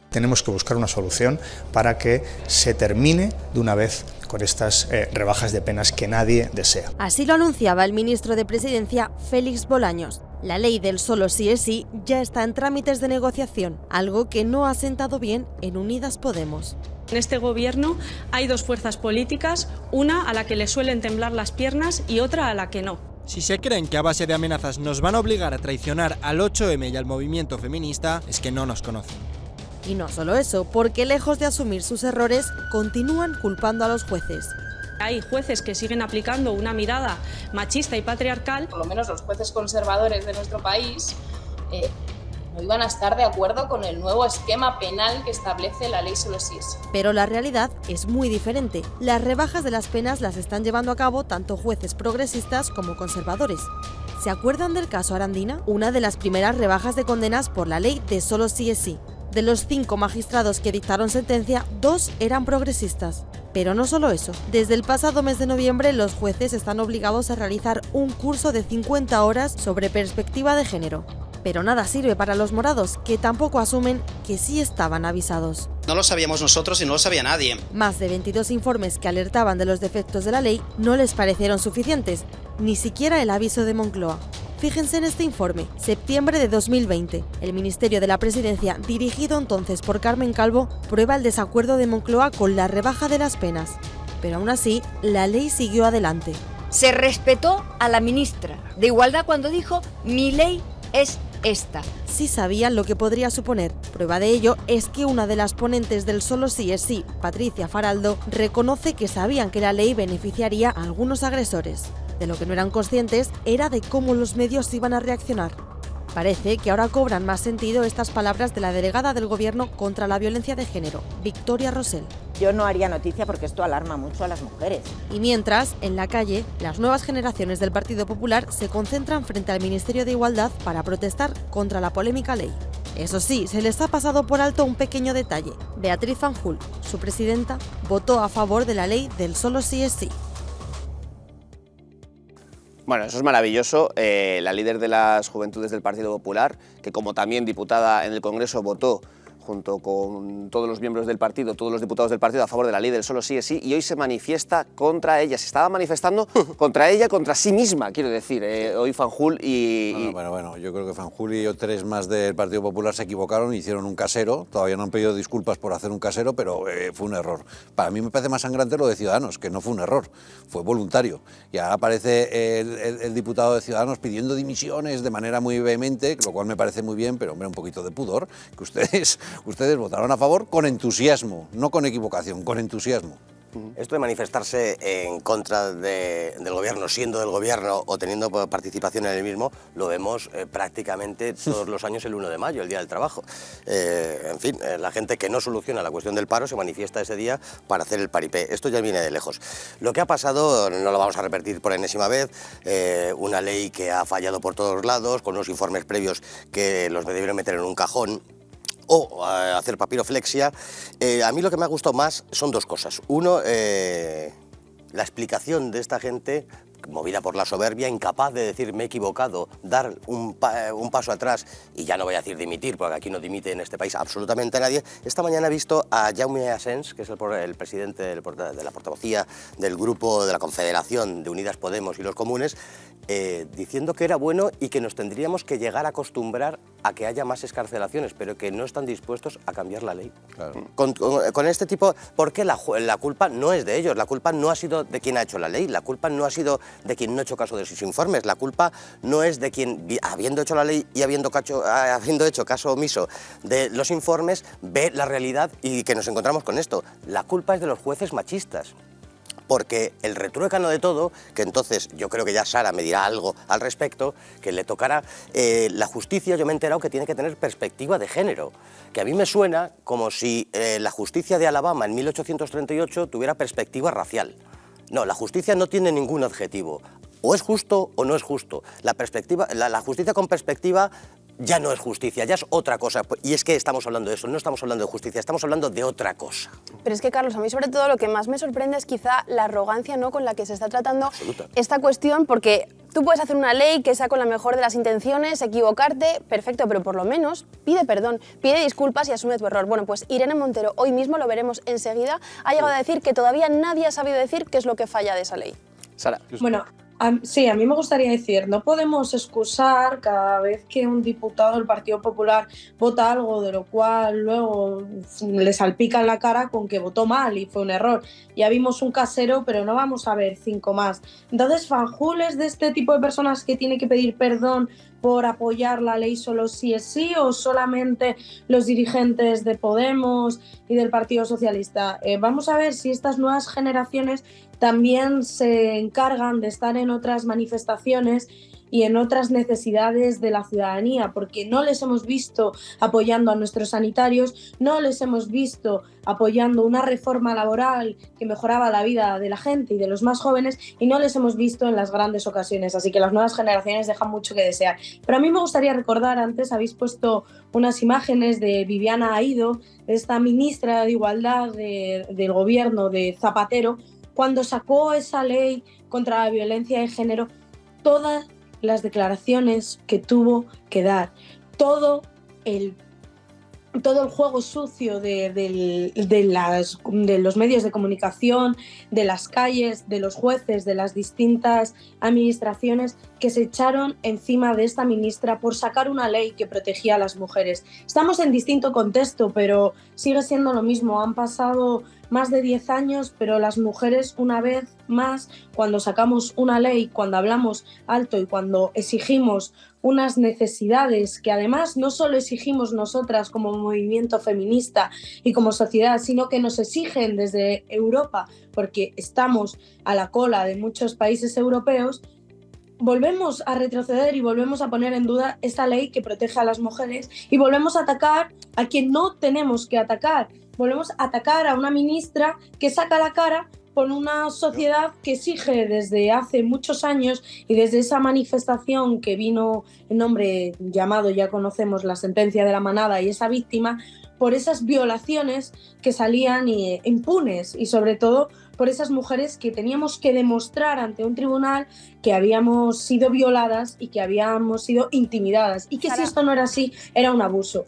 Tenemos que buscar una solución para que se termine de una vez con estas rebajas de penas que nadie desea. Así lo anunciaba el ministro de Presidencia, Félix Bolaños. La ley del solo sí es sí ya está en trámites de negociación, algo que no ha sentado bien en Unidas Podemos. En este gobierno hay dos fuerzas políticas, una a la que le suelen temblar las piernas y otra a la que no. Si se creen que a base de amenazas nos van a obligar a traicionar al 8M y al movimiento feminista, es que no nos conocen. Y no solo eso, porque lejos de asumir sus errores, continúan culpando a los jueces. Hay jueces que siguen aplicando una mirada machista y patriarcal. Por lo menos los jueces conservadores de nuestro país no iban a estar de acuerdo con el nuevo esquema penal que establece la ley solo sí es sí. Pero la realidad es muy diferente. Las rebajas de las penas las están llevando a cabo tanto jueces progresistas como conservadores. ¿Se acuerdan del caso Arandina? Una de las primeras rebajas de condenas por la ley de solo sí es sí. De los 5 magistrados que dictaron sentencia, 2 eran progresistas. Pero no solo eso, desde el pasado mes de noviembre los jueces están obligados a realizar un curso de 50 horas sobre perspectiva de género. Pero nada sirve para los morados, que tampoco asumen que sí estaban avisados. No lo sabíamos nosotros y no lo sabía nadie. Más de 22 informes que alertaban de los defectos de la ley no les parecieron suficientes, ni siquiera el aviso de Moncloa. Fíjense en este informe, septiembre de 2020. El Ministerio de la Presidencia, dirigido entonces por Carmen Calvo, prueba el desacuerdo de Moncloa con la rebaja de las penas. Pero aún así, la ley siguió adelante. Se respetó a la ministra de Igualdad cuando dijo: mi ley es esta. Sí sabían lo que podría suponer. Prueba de ello es que una de las ponentes del solo sí es sí, Patricia Faraldo, reconoce que sabían que la ley beneficiaría a algunos agresores. De lo que no eran conscientes era de cómo los medios iban a reaccionar. Parece que ahora cobran más sentido estas palabras de la delegada del Gobierno contra la violencia de género, Victoria Rosell. Yo no haría noticia porque esto alarma mucho a las mujeres. Y mientras, en la calle, las nuevas generaciones del Partido Popular se concentran frente al Ministerio de Igualdad para protestar contra la polémica ley. Eso sí, se les ha pasado por alto un pequeño detalle. Beatriz Fanjul, su presidenta, votó a favor de la ley del solo sí es sí. Bueno, eso es maravilloso. La líder de las Juventudes del Partido Popular, que como también diputada en el Congreso votó junto con todos los miembros del partido, todos los diputados del partido a favor de la ley del solo sí es sí, y hoy se manifiesta contra ella. Se estaba manifestando contra ella, contra sí misma, quiero decir, hoy Fanjul y... Bueno, yo creo que Fanjul y 3 más del Partido Popular se equivocaron, hicieron un casero, todavía no han pedido disculpas por hacer un casero, pero fue un error. Para mí me parece más sangrante lo de Ciudadanos, que no fue un error, fue voluntario. Y ahora aparece el diputado de Ciudadanos pidiendo dimisiones de manera muy vehemente, lo cual me parece muy bien, pero hombre, un poquito de pudor, que ustedes votaron a favor con entusiasmo, no con equivocación, con entusiasmo. Esto de manifestarse en contra del gobierno, siendo del gobierno o teniendo participación en el mismo, lo vemos prácticamente todos los años el 1 de mayo, el Día del Trabajo. En fin, la gente que no soluciona la cuestión del paro se manifiesta ese día para hacer el paripé. Esto ya viene de lejos. Lo que ha pasado, no lo vamos a repetir por enésima vez, una ley que ha fallado por todos lados, con unos informes previos que los debieron meter en un cajón, o hacer papiroflexia. A mí lo que me ha gustado más son 2 cosas. Uno, la explicación de esta gente, movida por la soberbia, incapaz de decir me he equivocado, dar un paso atrás, y ya no voy a decir dimitir, porque aquí no dimite en este país absolutamente nadie. Esta mañana he visto a Jaume Asens, que es el presidente de la portavocía del grupo de la Confederación de Unidas Podemos y los Comunes, diciendo que era bueno y que nos tendríamos que llegar a acostumbrar a que haya más excarcelaciones, pero que no están dispuestos a cambiar la ley. Claro. Con este tipo, porque la culpa no es de ellos, la culpa no ha sido de quien ha hecho la ley, la culpa no ha sido de quien no ha hecho caso de sus informes, la culpa no es de quien, habiendo hecho la ley y habiendo hecho caso omiso de los informes, ve la realidad y que nos encontramos con esto. La culpa es de los jueces machistas. Porque el retruécano de todo, que entonces yo creo que ya Sara me dirá algo al respecto, que le tocará, la justicia, yo me he enterado que tiene que tener perspectiva de género, que a mí me suena como si la justicia de Alabama en 1838 tuviera perspectiva racial. No, la justicia no tiene ningún adjetivo, o es justo o no es justo. La justicia con perspectiva ya no es justicia, ya es otra cosa. Y es que estamos hablando de eso, no estamos hablando de justicia, estamos hablando de otra cosa. Pero es que, Carlos, a mí sobre todo lo que más me sorprende es quizá la arrogancia, ¿no?, con la que se está tratando esta cuestión, porque tú puedes hacer una ley que sea con la mejor de las intenciones, equivocarte, perfecto, pero por lo menos pide perdón, pide disculpas y asume tu error. Bueno, pues Irene Montero, hoy mismo lo veremos enseguida, ha llegado a decir que todavía nadie ha sabido decir qué es lo que falla de esa ley. Sara. Bueno, sí, a mí me gustaría decir, no podemos excusar cada vez que un diputado del Partido Popular vota algo de lo cual luego le salpica en la cara con que votó mal y fue un error. Ya vimos un casero, pero no vamos a ver 5 más. Entonces, fanjules de este tipo de personas que tiene que pedir perdón por apoyar la ley solo sí es sí, o solamente los dirigentes de Podemos y del Partido Socialista. Vamos a ver si estas nuevas generaciones también se encargan de estar en otras manifestaciones y en otras necesidades de la ciudadanía, porque no les hemos visto apoyando a nuestros sanitarios, no les hemos visto apoyando una reforma laboral que mejoraba la vida de la gente y de los más jóvenes, y no les hemos visto en las grandes ocasiones, así que las nuevas generaciones dejan mucho que desear. Pero a mí me gustaría recordar, antes habéis puesto unas imágenes de Viviana Aído, esta ministra de Igualdad del gobierno de Zapatero, cuando sacó esa ley contra la violencia de género, todas las declaraciones que tuvo que dar, todo el juego sucio de los medios de comunicación, de las calles, de los jueces, de las distintas administraciones que se echaron encima de esta ministra por sacar una ley que protegía a las mujeres. Estamos en distinto contexto, pero sigue siendo lo mismo. Han pasado más de 10 años, pero las mujeres, una vez más, cuando sacamos una ley, cuando hablamos alto y cuando exigimos unas necesidades que además no solo exigimos nosotras como movimiento feminista y como sociedad, sino que nos exigen desde Europa, porque estamos a la cola de muchos países europeos, volvemos a retroceder y volvemos a poner en duda esta ley que protege a las mujeres y volvemos a atacar a quien no tenemos que atacar. Volvemos a atacar a una ministra que saca la cara por una sociedad que exige desde hace muchos años y desde esa manifestación que vino en nombre llamado, ya conocemos, la sentencia de la manada y esa víctima, por esas violaciones que salían impunes y sobre todo por esas mujeres que teníamos que demostrar ante un tribunal que habíamos sido violadas y que habíamos sido intimidadas y que si esto no era así, era un abuso.